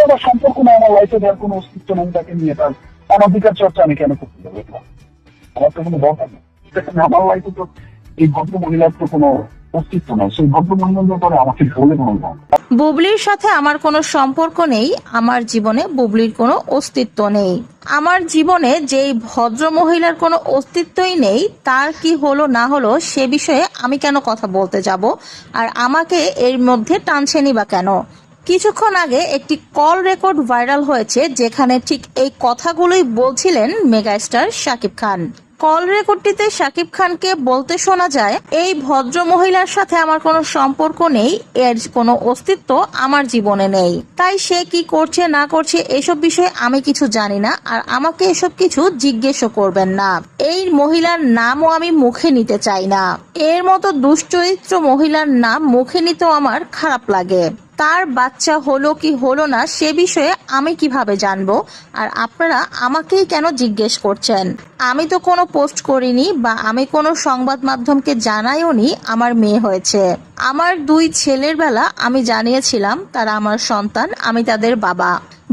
তার সম্পর্ক না, আমার লাইফে তার কোনো অস্তিত্ব নেই, তাকে নিয়ে তার অনধিকার চর্চা আমি কেন করতে যাবো? আমার তো কোনো দরকার নেই। আমার লাইফে তো এই ভদ্র মহিলার তো কোনো অস্তিত্ব নেই, সেই ভদ্র মহিলার ব্যাপারে আমাকে বলে কোনো দরকার। বুবলির সাথে আমার কোনো সম্পর্ক নেই, আমার জীবনে বুবলির কোনো অস্তিত্ব নেই। আমার জীবনে যেই ভদ্র মহিলার কোনো অস্তিত্বই নেই, তার কি হলো না হলো সে বিষয়ে আমি কেন কথা বলতে যাব, আর আমাকে এর মধ্যে টানছেনি বা কেন? কিছুক্ষণ আগে একটি কল রেকর্ড ভাইরাল হয়েছে, যেখানে ঠিক এই কথাগুলোই বলছিলেন মেগাস্টার শাকিব খান। কল রেকর্ডটিতে শাকিব খানকে বলতে শোনা যায়, এই ভদ্র মহিলার সাথে আমার কোনো সম্পর্ক নেই, এর কোনো অস্তিত্ব আমার জীবনে নেই। তাই সে কি করছে না করছে এসব বিষয়ে আমি কিছু জানি না, আর আমাকে এসব কিছু জিজ্ঞেসও করবেন না। এই মহিলার নামও আমি মুখে নিতে চাই না। এর মতো দুশ্চরিত্র মহিলার নাম মুখে নিতেও আমার খারাপ লাগে। তার বাচ্চা হলো কি হলো না সে বিষয়ে আমি কিভাবে জানবো, আর আপনারা আমাকেই কেন জিজ্ঞেস করছেন? আমি তো কোনো পোস্ট করিনি বা আমি কোনো সংবাদ মাধ্যমকে জানাইওনি আমার মেয়ে হয়েছে। আমার 2 ছেলের বেলা আমি জানিয়েছিলাম তারা আমার সন্তান, আমি তাদের বাবা।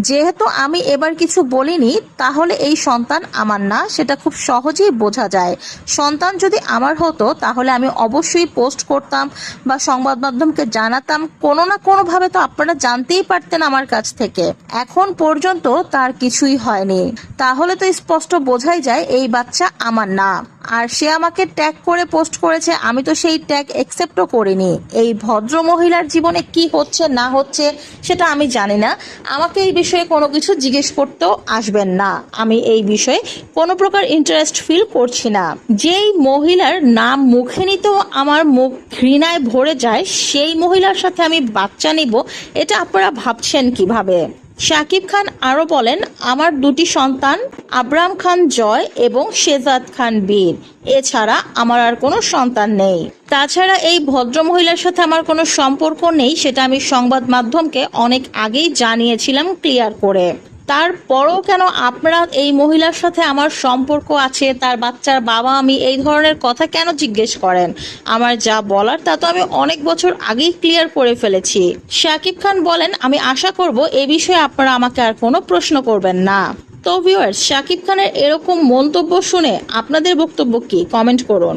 যেহেতু আমি এবার কিছু বলিনি, তাহলে এই সন্তান আমার না, সেটা খুব সহজেই বোঝা যায়। সন্তান যদি আমার হতো তাহলে আমি অবশ্যই পোস্ট করতাম বা সংবাদ মাধ্যমকে জানাতাম, কোনো না কোনোভাবে তো আপনারা জানতেই পারতেন আমার কাছ থেকে। এখন পর্যন্ত তার কিছুই হয়নি, তাহলে তো স্পষ্ট বোঝাই যায় এই বাচ্চা আমার না। আর সে আমাকে ট্যাগ করে পোস্ট করেছে, আমি তো সেই ট্যাগ অ্যাকসেপ্টও করিনি। এই ভদ্র মহিলার জীবনে কি হচ্ছে না হচ্ছে সেটা আমি জানি না, আমাকে এই বিষয়ে কোনো কিছু জিজ্ঞেস করতেও আসবেন না। আমি এই বিষয়ে কোনো প্রকার ইন্টারেস্ট ফিল করছি না। যেই মহিলার নাম মুখে নিতেও আমার মুখ ঘৃণায় ভরে যায়, সেই মহিলার সাথে আমি বাচ্চা নিব, এটা আপনারা ভাবছেন কিভাবে? শাকিব খান আরো বলেন, আমার 2টি সন্তান, আবরাম খান জয় এবং শেজাদ খান বীর, এছাড়া আমার আর কোনো সন্তান নেই। তাছাড়া এই ভদ্র মহিলার সাথে আমার কোনো সম্পর্ক নেই, সেটা আমি সংবাদ মাধ্যমকে অনেক আগেই জানিয়েছিলাম ক্লিয়ার করে। তারপরও কেন আপনারা এই মহিলার সাথে আমার সম্পর্ক আছে, তার বাচ্চার বাবা আমি, এই ধরনের কথা কেন জিজ্ঞেস করেন? আমার যা বলার তা তো আমি অনেক বছর আগেই ক্লিয়ার করে ফেলেছি। শাকিব খান বলেন, আমি আশা করব এই বিষয়ে আপনারা আমাকে আর কোনো প্রশ্ন করবেন না। তো ভিউয়ার্স, শাকিব খানের এরকম মন্তব্য শুনে আপনাদের বক্তব্য কি? কমেন্ট করুন।